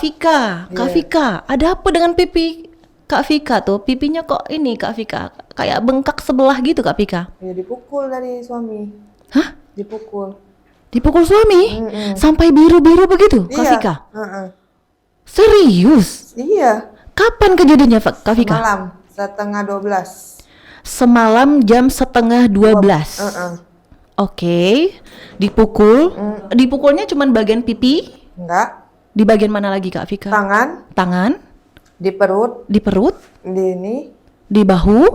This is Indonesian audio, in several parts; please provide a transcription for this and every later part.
Vika. Kak Iya. Vika, ada apa dengan pipi Kak Vika tuh? Pipinya kok ini Kak Vika, kayak bengkak sebelah gitu Kak Vika. Ya dipukul dari suami. Hah? Dipukul. Dipukul suami? Mm-mm. Sampai biru-biru begitu Kak Iya. Vika? Heeh. Serius? Iya. Kapan kejadiannya Kak Vika? Malam setengah 12. Semalam jam setengah 12. Heeh. Oke, dipukul. Dipukulnya cuman bagian pipi. Enggak. Di bagian mana lagi Kak Vika? Tangan Tangan, di perut, di perut, di ini, di bahu,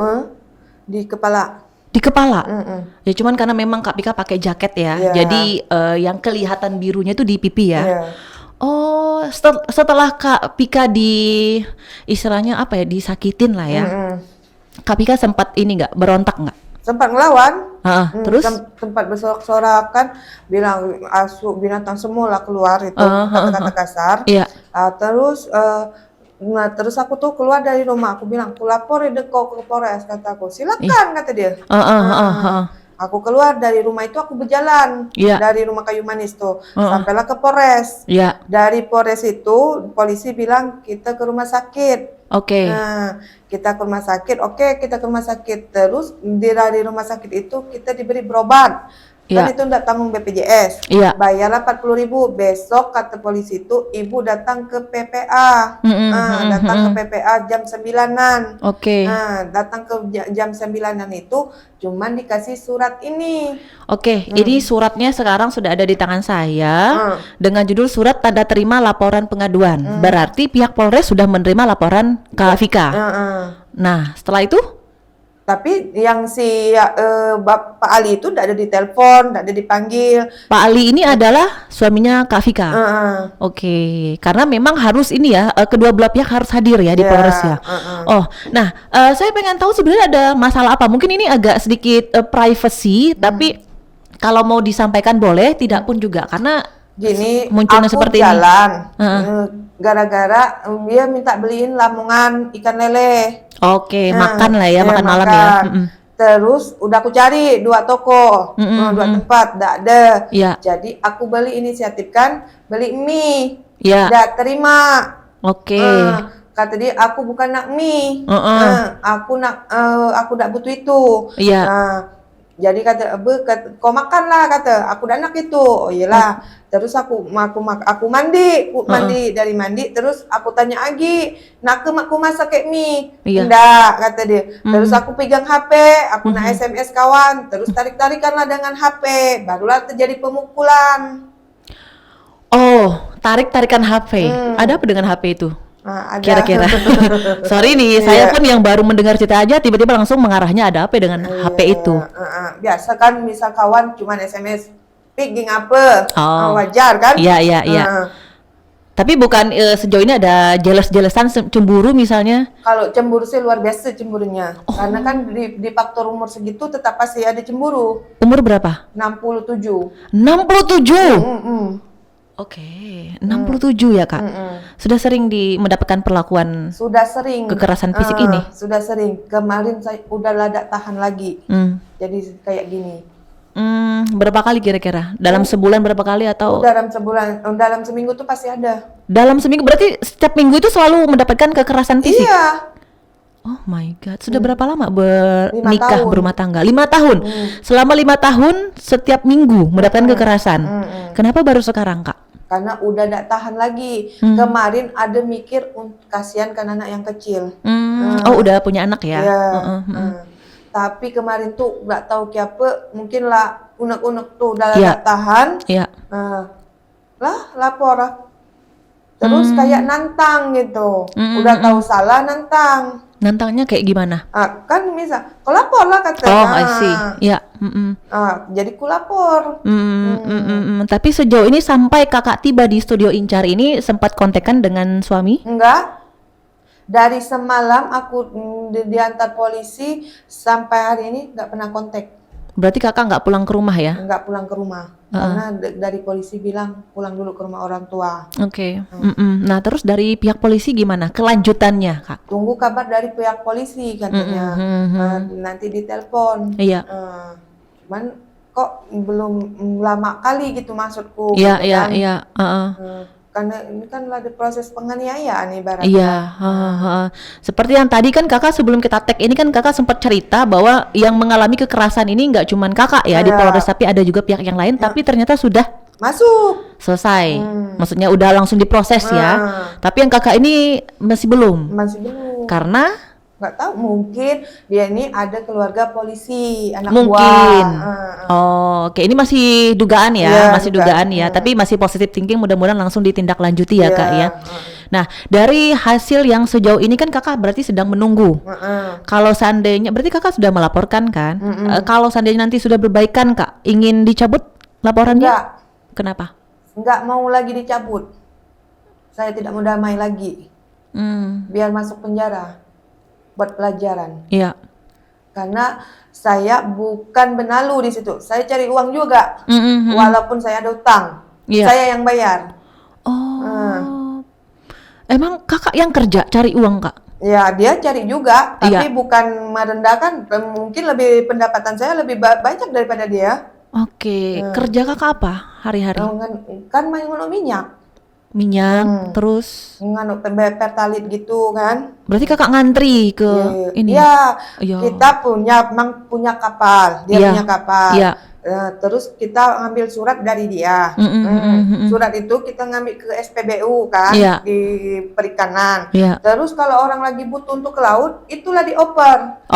di kepala. di kepala. Mm-mm. Ya cuman karena memang Kak Vika pakai jaket ya, Iya. jadi yang kelihatan birunya itu di pipi ya. Iya. Oh, setelah Kak Vika istilahnya apa ya, disakitin lah ya. Mm-mm. Kak Vika sempat ini nggak, berontak nggak? Sempat ngelawan. Terus? Tempat bersorak-sorakan, bilang binatang semua lah keluar itu, kata-kata kasar. Iya. Terus aku tuh keluar dari rumah, aku bilang, aku lapor deh kau ke Polres, kataku. Silakan, kata dia. Aku keluar dari rumah itu, aku berjalan dari rumah Kayu Manis tuh, sampailah ke Polres. Iya. Dari Polres itu, polisi bilang kita ke rumah sakit. Oke. Nah, kita ke rumah sakit, kita ke rumah sakit. Terus dari rumah sakit itu kita diberi berobat. Kan itu enggak tanggung BPJS. Iya. Bayarlah 40.000. Besok kata polisi itu ibu datang ke PPA. Datang ke PPA jam 9-an. Oke. Datang ke jam 9-an itu cuman dikasih surat ini. Oke, ini suratnya sekarang sudah ada di tangan saya dengan judul surat tanda terima laporan pengaduan. Berarti pihak Polres sudah menerima laporan Kak Vika. Nah, setelah itu? Tapi yang si Pak Ali itu tidak ada di telepon, tidak ada dipanggil. Pak Ali ini adalah suaminya Kak Vika. Oke, karena memang harus ini ya, kedua belah pihak harus hadir ya di Polres ya. Oh, nah saya pengen tahu sebenarnya ada masalah apa? Mungkin ini agak sedikit privacy, tapi kalau mau disampaikan boleh, tidak pun juga karena gini, munculnya aku seperti jalan, ini. Gara-gara dia minta beliin lamongan ikan lele. Oke, makan lah ya, makan malam ya. Terus udah aku cari 2 toko, 2 tempat, enggak ada. Jadi aku beli inisiatifkan beli mie. Enggak terima. Oke. Kata dia aku bukan nak mie. Aku enggak butuh itu. Jadi kata kau makan lah, kata aku dan anak itu. Oh iyalah. Terus aku mandi dari mandi, terus aku tanya lagi, nak aku masak kayak mie? Enggak, kata dia. Terus aku pegang HP, aku nak SMS kawan, terus tarik-tarikanlah dengan HP, barulah terjadi pemukulan. Oh, tarik-tarikan HP. Ada apa dengan HP itu? Kira-kira. Sorry nih, saya pun yang baru mendengar cerita aja tiba-tiba langsung mengarahnya ada apa dengan HP itu. Biasa kan misal kawan cuman SMS, ping apa? Wajar kan? Iya. Tapi bukan sejauh ini ada jelas-jelasan cemburu misalnya? Kalau cemburu sih luar biasa cemburunya. Karena kan di faktor umur segitu tetap pasti ada cemburu. Umur berapa? 67. 67? Oke, 67 ya Kak? Sudah sering mendapatkan perlakuan sudah sering kekerasan fisik ini? Sudah sering. Kemarin saya udah ladak tahan lagi. Jadi kayak gini. Berapa kali kira-kira? Dalam sebulan berapa kali atau? Dalam sebulan, dalam seminggu tuh pasti ada. Dalam seminggu, berarti setiap minggu itu selalu mendapatkan kekerasan fisik? Iya. Oh my god, sudah berapa lama bernikah, berumah tangga? 5 tahun. Selama 5 tahun setiap minggu mendapatkan kekerasan. Kenapa baru sekarang Kak? Karena udah tidak tahan lagi. Kemarin ada mikir kasihan kan anak yang kecil. Oh udah punya anak ya? Tapi kemarin tuh nggak tahu siapa, mungkin lah unek-unek tuh udah tidak tahan. Lapor lah. Terus kayak nantang gitu. Udah tahu salah nantang. Nantangnya kayak gimana? Kan misal, kau lapor lah kata. Oh, I see. Ya. Jadi ku lapor. Tapi sejauh ini sampai kakak tiba di studio Incar ini sempat kontekan dengan suami? Enggak. Dari semalam aku diantar polisi sampai hari ini nggak pernah kontak. Berarti kakak nggak pulang ke rumah ya? Nggak pulang ke rumah. Karena dari polisi bilang pulang dulu ke rumah orang tua. Oke. Nah terus dari pihak polisi gimana kelanjutannya Kak? Tunggu kabar dari pihak polisi katanya. Nanti ditelepon. Iya. Cuman kok belum lama kali gitu maksudku. Iya. karena ini kan ada proses penganiayaan ibaratnya. Iya, seperti yang tadi kan kakak sebelum kita tag ini kan kakak sempat cerita bahwa yang mengalami kekerasan ini nggak cuman kakak ya di Polres, tapi ada juga pihak yang lain, tapi ternyata sudah masuk selesai. Maksudnya udah langsung diproses ya. Tapi yang kakak ini masih belum. Karena nggak tahu, mungkin dia ini ada keluarga polisi, anak mungkin. buah. Oke, ini masih dugaan ya, masih dugaan ya. Tapi masih positive thinking, mudah-mudahan langsung ditindaklanjuti ya kak ya. Nah, dari hasil yang sejauh ini kan kakak berarti sedang menunggu. Kalau seandainya, berarti kakak sudah melaporkan kan? Kalau seandainya nanti sudah berbaikan kak, ingin dicabut laporannya? Enggak. Kenapa? Enggak mau lagi dicabut. Saya tidak mau damai lagi. Biar masuk penjara buat pelajaran. Iya. Karena saya bukan benalu di situ. Saya cari uang juga. Walaupun saya ada utang. Saya yang bayar. Emang kakak yang kerja cari uang kak? Ya, dia cari juga, tapi bukan merendahkan. Mungkin lebih pendapatan saya lebih banyak daripada dia. Oke, kerja kakak apa hari-hari? Kan menganut minyak, terus menganut pertalit gitu kan. Berarti kakak ngantri ke ini? Iya, kita punya kapal, dia punya kapal. Terus kita ngambil surat dari dia. Surat itu kita ngambil ke SPBU kan, di perikanan. Terus kalau orang lagi butuh untuk ke laut, itulah dioper.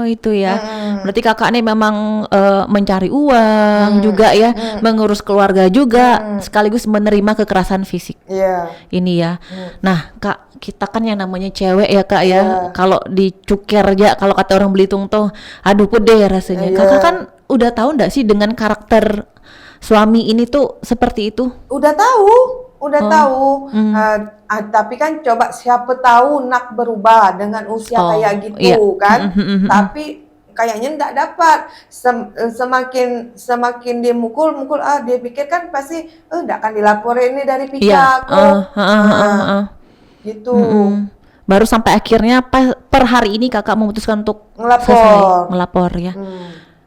Itu ya. Berarti kakak nih memang mencari uang juga ya, mengurus keluarga juga, sekaligus menerima kekerasan fisik. Ini ya. Nah kak, kita kan yang namanya cewek ya kak ya, kalau dicukir aja, kalau kata orang Belitung tuh, aduh pedih rasanya. Kakak kan udah tahu nggak sih dengan karakter suami ini tuh seperti itu? Udah tahu. Tapi kan coba siapa tahu nak berubah dengan usia kayak gitu kan. Tapi kayaknya enggak dapat. Semakin dia mukul, dia pikir kan pasti enggak akan dilaporin ini dari pihak aku. Gitu. Baru sampai akhirnya per hari ini kakak memutuskan untuk melapor ya.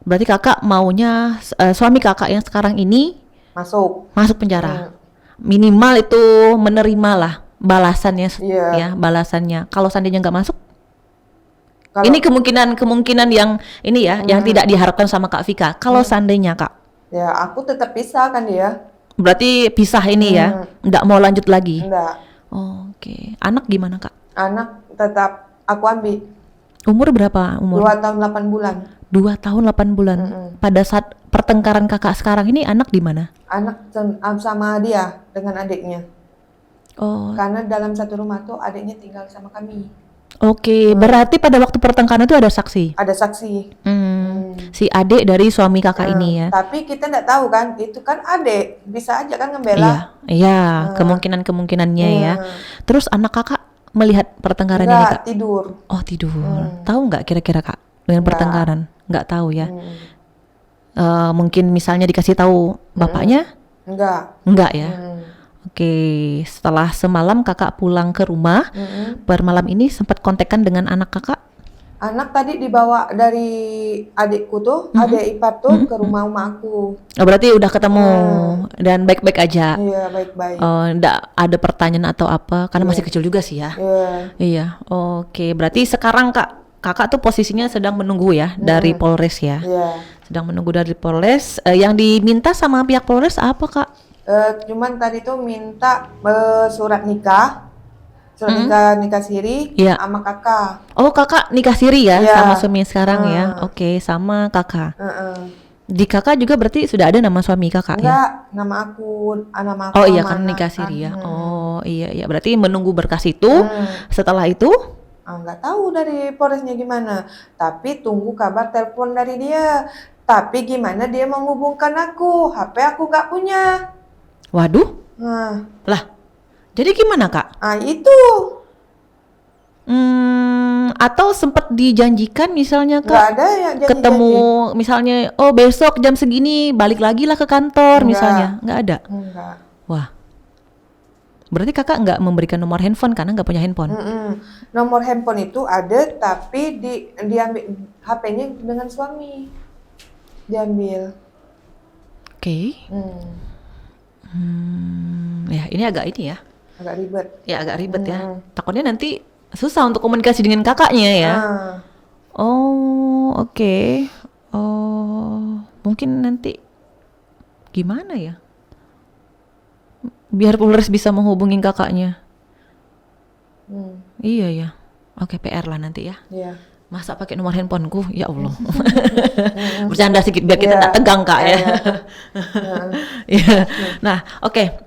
Berarti kakak maunya suami kakak yang sekarang ini masuk penjara. Minimal itu menerima lah balasannya ya, balasannya. Kalau seandainya nggak masuk, ini kemungkinan yang ini ya, yang tidak diharapkan sama Kak Vika. Kalau seandainya kak, ya aku tetap pisah kan dia. Berarti pisah ini ya, nggak mau lanjut lagi. Enggak. Oke. Anak gimana kak? Anak tetap aku ambil. Umur berapa? 2 tahun 8 bulan. 2 tahun 8 bulan. Pada saat pertengkaran kakak sekarang ini anak di mana? Anak sama dia dengan adiknya. Karena dalam satu rumah tuh adiknya tinggal sama kami. Oke, berarti pada waktu pertengkaran itu ada saksi? Ada saksi. Si adik dari suami kakak ini ya. Tapi kita nggak tahu kan, itu kan adik, bisa aja kan ngebela. Iya, kemungkinannya ya. Terus anak kakak melihat pertengkaran ini kak? Tidur. Oh tidur. Tahu nggak kira-kira kak dengan pertengkaran? Nggak tahu ya. Mungkin misalnya dikasih tahu bapaknya? Enggak ya. Oke, setelah semalam kakak pulang ke rumah, per malam ini sempat kontekan dengan anak kakak? Anak tadi dibawa dari adikku tuh, adik ipar tuh ke rumah aku. Berarti udah ketemu dan baik-baik aja? Iya, baik-baik. Nggak ada pertanyaan atau apa, karena masih kecil juga sih ya? Iya, oke. Berarti sekarang kakak tuh posisinya sedang menunggu ya dari Polres ya? Sedang menunggu dari Polres. Yang diminta sama pihak Polres apa kak? Cuman tadi tuh minta surat nikah siri sama kakak. Oh kakak nikah siri ya sama suami sekarang ya? Oke, sama kakak. Di kakak juga berarti sudah ada nama suami kakak? Enggak, nama aku. Oh iya kan nikah siri ya. Oh iya, berarti menunggu berkas itu. Setelah itu? Nggak tahu dari Polresnya gimana. Tapi tunggu kabar telepon dari dia. Tapi gimana dia menghubungkan aku? HP aku nggak punya. Waduh. Lah, jadi gimana kak? Itu. Atau sempat dijanjikan misalnya kak? Nggak ada ya janji-janji. Ketemu misalnya, besok jam segini balik lagi lah ke kantor misalnya? Nggak ada? Enggak. Wah. Berarti kakak nggak memberikan nomor handphone karena nggak punya handphone? Nomor handphone itu ada, tapi diambil HP-nya dengan suami. Diambil. Oke. Ya ini agak ini ya. Agak ribet. Ya agak ribet ya. Takutnya nanti susah untuk komunikasi dengan kakaknya ya. Oh, oke. Oh, mungkin nanti gimana ya? Biar Polres bisa menghubungin kakaknya. Iya ya. Oke, PR lah nanti ya. Iya. Masa pakai nomor handphoneku? Ya Allah. Bercanda sedikit biar kita tak tegang Kak ya. Nah, oke.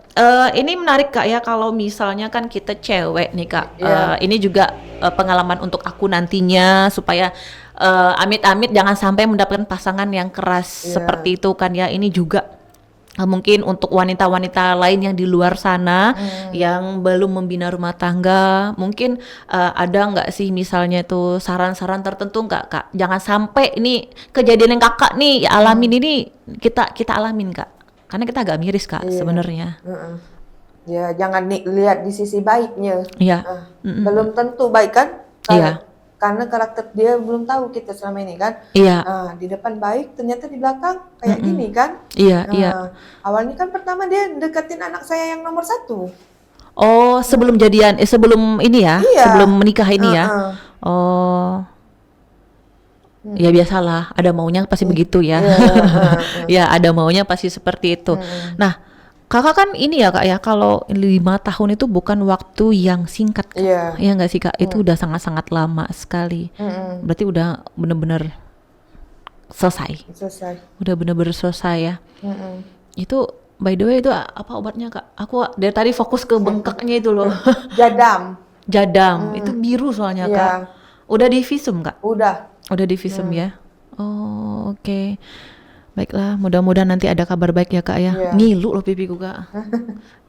Ini menarik Kak ya, kalau misalnya kan kita cewek nih Kak. Ini juga pengalaman untuk aku nantinya supaya amit-amit jangan sampai mendapatkan pasangan yang keras seperti itu kan ya. Ini juga mungkin untuk wanita-wanita lain yang di luar sana yang belum membina rumah tangga, mungkin ada nggak sih misalnya itu saran-saran tertentu nggak Kak? Jangan sampai ini kejadian yang kakak nih alamin ini kita alamin Kak, karena kita agak miris Kak sebenarnya. Ya jangan lihat di sisi baiknya. Iya. Belum tentu baik kan? Iya. Karena karakter dia belum tahu kita selama ini kan. Iya. Di depan baik, ternyata di belakang kayak gini kan. Iya, Awalnya kan pertama dia deketin anak saya yang nomor 1. Oh, sebelum jadian, sebelum ini ya, sebelum menikah ini ya. Oh. Ya biasalah, ada maunya pasti begitu ya. Ya, ada maunya pasti seperti itu. Nah, kakak kan ini ya Kak ya, kalau 5 tahun itu bukan waktu yang singkat Kak. Ya nggak sih Kak, itu udah sangat-sangat lama sekali. Berarti udah bener-bener selesai. Udah bener-bener selesai ya. Itu by the way itu apa obatnya Kak? Aku dari tadi fokus ke bengkaknya itu loh. Jadam, itu biru soalnya Kak. Udah di visum Kak? Udah di visum ya. Oh, oke. Baiklah, mudah-mudahan nanti ada kabar baik ya Kak ya. Ngilu loh pipiku Kak.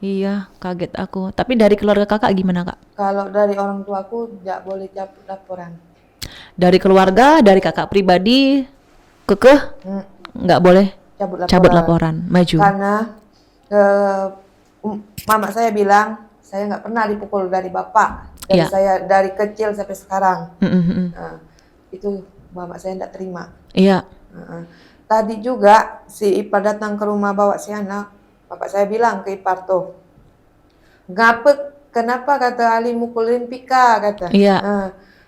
Iya, kaget aku. Tapi dari keluarga kakak gimana Kak? Kalau dari orang tua aku tidak boleh cabut laporan. Dari keluarga, dari kakak pribadi, kekeh nggak boleh cabut laporan, maju. Karena mama saya bilang saya nggak pernah dipukul dari bapak. Dari saya dari kecil sampai sekarang. Itu mama saya tidak terima. Iya. Tadi juga si ipar datang ke rumah bawa si anak, bapak saya bilang ke ipar tuh, kenapa kata Ali mukulin Pika kata.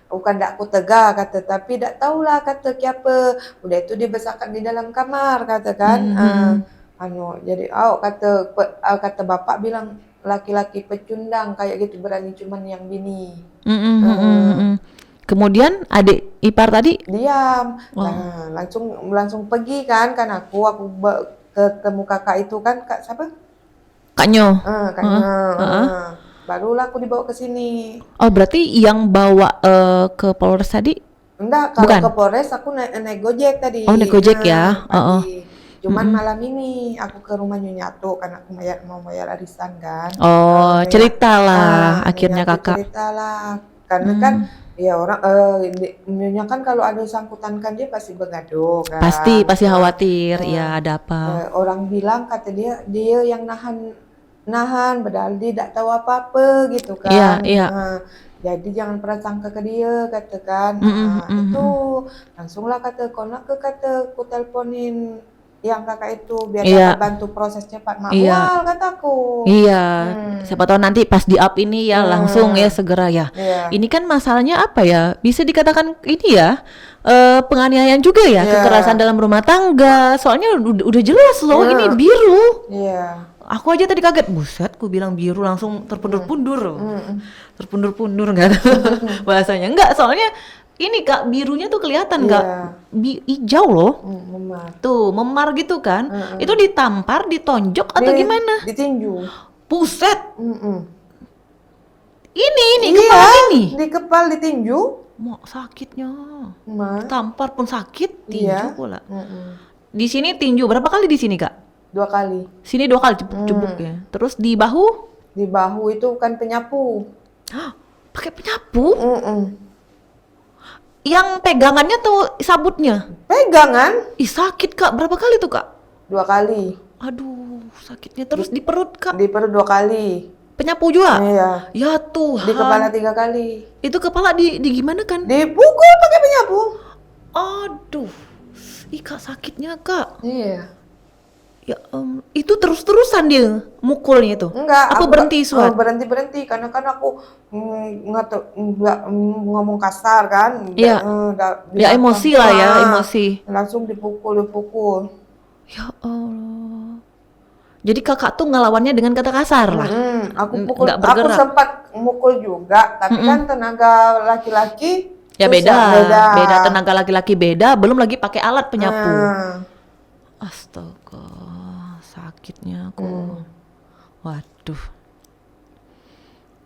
Bukan dak aku tega kata, tapi dak tahulah kata kiapa. Udah itu dibesarkan di dalam kamar kata kan. Jadi kata bapak bilang laki-laki pecundang kayak gitu berani cuman yang bini. Kemudian adik ipar tadi diam. Nah, langsung pergi kan aku ketemu kakak itu kan, Kak siapa? Kak Nyo. Barulah aku dibawa ke sini. Oh, berarti yang bawa ke Polres tadi? Enggak, kalau ke Polres aku naik Gojek tadi. Oh, naik Gojek ya. Cuman malam ini aku ke rumah Nyonya Atuk kan aku mau bayar arisan kan. Oh, ceritalah akhirnya kakak. Ceritalah. Karena kan ya orang Nyonya kan kalau ada sangkutan kan dia pasti bergaduh kan. Pasti khawatir ya ada apa. Orang bilang kata dia yang nahan padahal dia tidak tahu apa-apa gitu kan. Jadi jangan pernah sangka ke dia katakan. Itu langsunglah kata ku teleponin yang kakak itu biar dapat bantu proses cepat manual kataku. Siapa tahu nanti pas di up ini ya langsung ya segera ya. Ini kan masalahnya apa ya? Bisa dikatakan ini ya penganiayaan juga ya, kekerasan dalam rumah tangga. Soalnya udah jelas loh ini biru. Aku aja tadi kaget, buset, ku bilang biru langsung terpundur-pundur. Terpundur-pundur enggak bahasanya. Enggak, soalnya ini Kak, birunya tuh kelihatan Kak, hijau loh. Tuh, memar gitu kan. Itu ditampar, ditonjok atau gimana? Ditinju. Buset. Ini kepala ini. Di kepala ditinju. Mau sakitnya. Tampar pun sakit, tinju pula. Di sini tinju berapa kali di sini Kak? 2 kali. Sini 2 kali cebuk ya. Terus di bahu? Di bahu itu kan penyapu. Pakai penyapu? Yang pegangannya tuh sabutnya? Pegangan? Ih sakit Kak, berapa kali tuh Kak? 2 kali. Aduh sakitnya. Terus di perut Kak? Di perut 2 kali. Penyapu juga? Iya. Ya Tuhan. Di kepala 3 kali. Itu kepala di gimana kan? Dipukul pakai penyapu. Aduh. Ih Kak sakitnya Kak. Iya. Ya, itu terus-terusan dia mukulnya itu? Enggak, Apa berhenti suat? berhenti karena kan aku ngomong kasar kan. Iya. Ya emosi lah ya, emosi. Langsung dipukul. Ya Allah. Jadi kakak tuh ngelawannya dengan kata kasar lah. Aku sempat mukul juga, tapi kan tenaga laki-laki ya beda. Tenaga laki-laki beda, belum lagi pakai alat penyapu. Astaga, sakitnya aku. Waduh.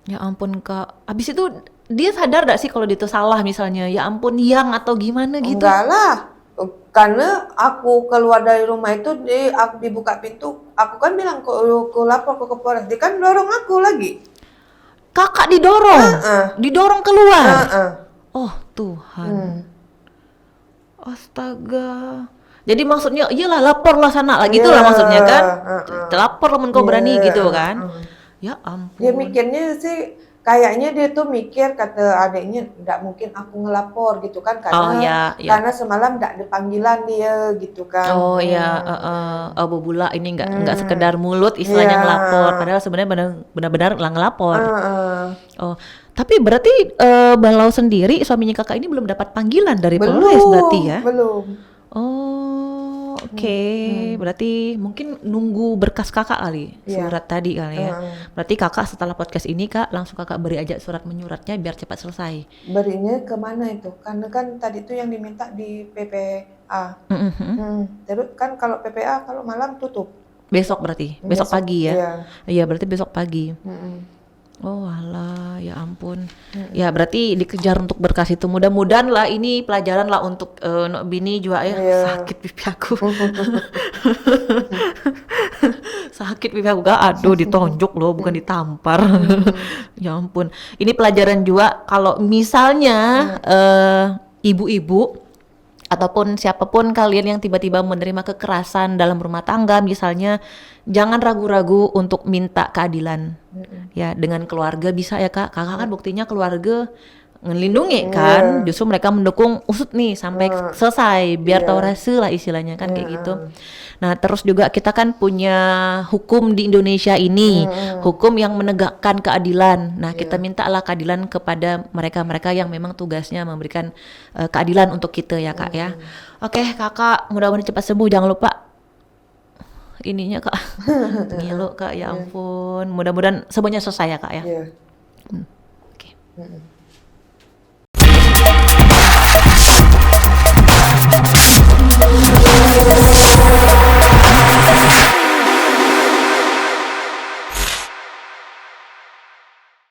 Ya ampun Kak. Abis itu dia sadar gak sih kalau dia itu salah misalnya? Ya ampun yang atau gimana gitu? Enggak lah. Karena aku keluar dari rumah itu, aku dibuka pintu, aku kan bilang aku lapor ke Polres, dia kan dorong aku lagi. Kakak didorong? Didorong keluar? Oh Tuhan. Astaga. Jadi maksudnya, iyalah laporlah sana lah gitu lah maksudnya kan. Lapor lah kau berani gitu kan. Ya ampun. Dia mikirnya sih, kayaknya dia tuh mikir, kata adiknya, nggak mungkin aku ngelapor gitu kan. Karena karena semalam nggak ada panggilan dia gitu kan. Oh iya, Bobula ini nggak sekedar mulut istilahnya ngelapor. Padahal sebenarnya benar-benar ngelapor. Oh, tapi berarti Balau sendiri suaminya kakak ini belum dapat panggilan dari Polres berarti ya? Belum. Oh, oke. Berarti mungkin nunggu berkas kakak kali, surat tadi kali ya. Berarti kakak setelah podcast ini kak langsung kakak beri aja surat menyuratnya biar cepat selesai. Berinya kemana itu? Karena kan tadi itu yang diminta di PPA. Terus kan kalau PPA kalau malam tutup. Besok berarti, besok pagi ya? Iya, berarti besok pagi. Oh alah, ya ampun. Ya berarti dikejar untuk berkas itu. Mudah-mudahan lah ini pelajaran lah untuk Nok Bini juga ya. Sakit pipi aku. Sakit pipi aku gak, aduh ditonjok loh, bukan ditampar. Ya ampun. Ini pelajaran juga kalau misalnya ibu-ibu ataupun siapapun kalian yang tiba-tiba menerima kekerasan dalam rumah tangga misalnya, jangan ragu-ragu untuk minta keadilan. Ya dengan keluarga bisa ya kak, kakak kan buktinya keluarga ngelindungi kan, justru mereka mendukung usut nih sampai selesai biar tahu rasa lah istilahnya kan kayak gitu. Nah terus juga kita kan punya hukum di Indonesia ini, hukum yang menegakkan keadilan. Nah kita mintalah keadilan kepada mereka-mereka yang memang tugasnya memberikan keadilan untuk kita ya kak ya. Oke kakak, mudah-mudahan cepat sembuh, jangan lupa ininya kak, ngilu kak, ya ampun, mudah-mudahan semuanya selesai ya kak ya. Oke.